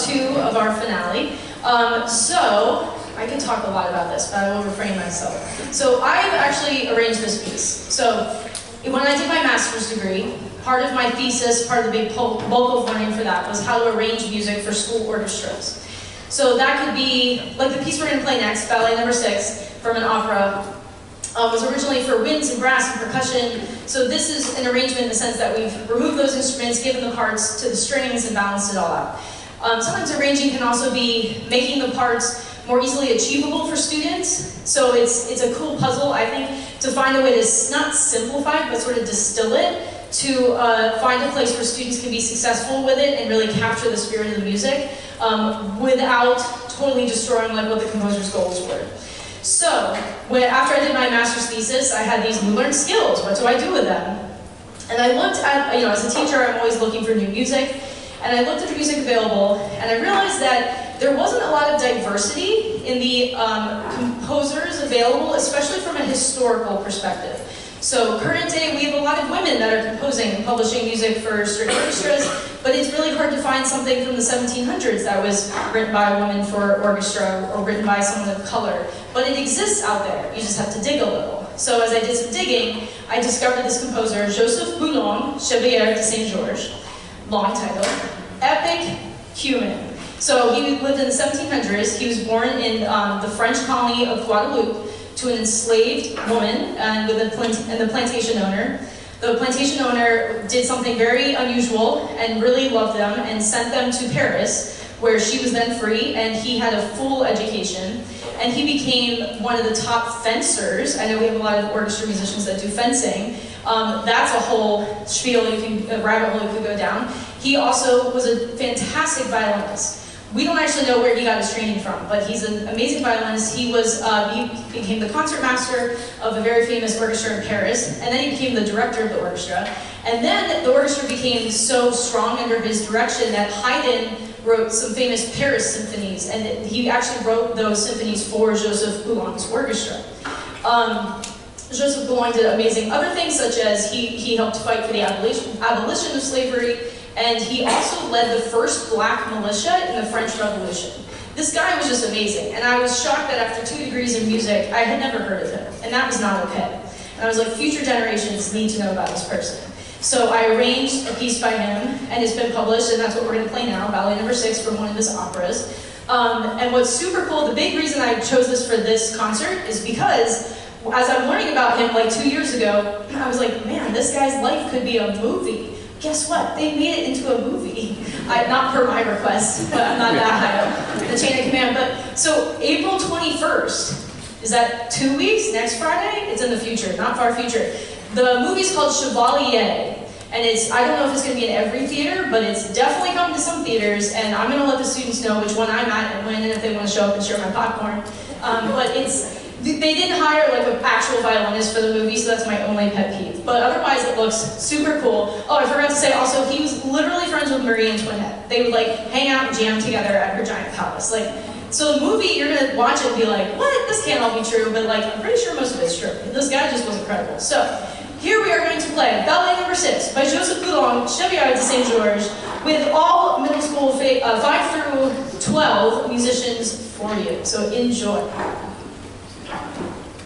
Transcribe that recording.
2 of our finale. So, I can talk a lot about this, but I will refrain myself. So, I've actually arranged this piece. So, when I did my master's degree, part of my thesis, part of the big bulk of learning for that was how to arrange music for school orchestras. So that could be, like the piece we're going to play next, Ballet No. 6, from an opera, was originally for winds and brass and percussion. So this is an arrangement in the sense that we've removed those instruments, given the parts to the strings, and balanced it all out. Sometimes arranging can also be making the parts more easily achievable for students. So it's a cool puzzle, I think, to find a way to not simplify it, but sort of distill it, to find a place where students can be successful with it and really capture the spirit of the music without totally destroying like what the composer's goals were. So, after I did my master's thesis, I had these new learned skills. What do I do with them? And I looked at, as a teacher, I'm always looking for new music, and I looked at the music available, and I realized that there wasn't a lot of diversity in the composers available, especially from a historical perspective. So current day, we have a lot of women that are composing and publishing music for string orchestras, but it's really hard to find something from the 1700s that was written by a woman for orchestra or written by someone of color. But it exists out there, you just have to dig a little. So as I did some digging, I discovered this composer, Joseph Bologne, Chevalier de Saint-Georges, long title, epic human. So he lived in the 1700s, he was born in the French colony of Guadeloupe, to an enslaved woman and the plantation owner. The plantation owner did something very unusual and really loved them and sent them to Paris, where she was then free and he had a full education. And he became one of the top fencers. I know we have a lot of orchestra musicians that do fencing. That's a whole spiel, a rabbit hole you could go down. He also was a fantastic violinist. We don't actually know where he got his training from, but he's an amazing violinist. He became the concertmaster of a very famous orchestra in Paris, and then he became the director of the orchestra. And then the orchestra became so strong under his direction that Haydn wrote some famous Paris symphonies, and he actually wrote those symphonies for Joseph Boulogne's orchestra. Joseph Bologne did amazing other things, such as he helped fight for the abolition of slavery, and he also led the first black militia in the French Revolution. This guy was just amazing, and I was shocked that after 2 degrees in music, I had never heard of him, and that was not okay. And I was like, future generations need to know about this person. So I arranged a piece by him, and it's been published, and that's what we're going to play now, Ballet No. 6 from one of his operas. And what's super cool, the big reason I chose this for this concert is because as I'm learning about him like 2 years ago, I was like, man, this guy's life could be a movie. Guess what? They made it into a movie. Not per my request, but I'm not that high up the chain of command. But so April 21st, is that 2 weeks? Next Friday? It's in the future, not far future. The movie's called Chevalier, and I don't know if it's going to be in every theater, but it's definitely coming to some theaters, and I'm going to let the students know which one I'm at and when, and if they want to show up and share my popcorn. But they didn't hire like an actual violinist for the movie, so that's my only pet peeve. But otherwise, it looks super cool. Oh, I forgot to say also, he was literally friends with Marie Antoinette. They would like hang out and jam together at her giant palace. So the movie, you're gonna watch it and be like, what? This can't all be true, but I'm pretty sure most of it's true. This guy just was incredible. So here we are going to play Ballet No. 6 by Joseph Bologne, Chevalier de Saint-Georges, with all middle school 5 through 12 musicians for you. So enjoy.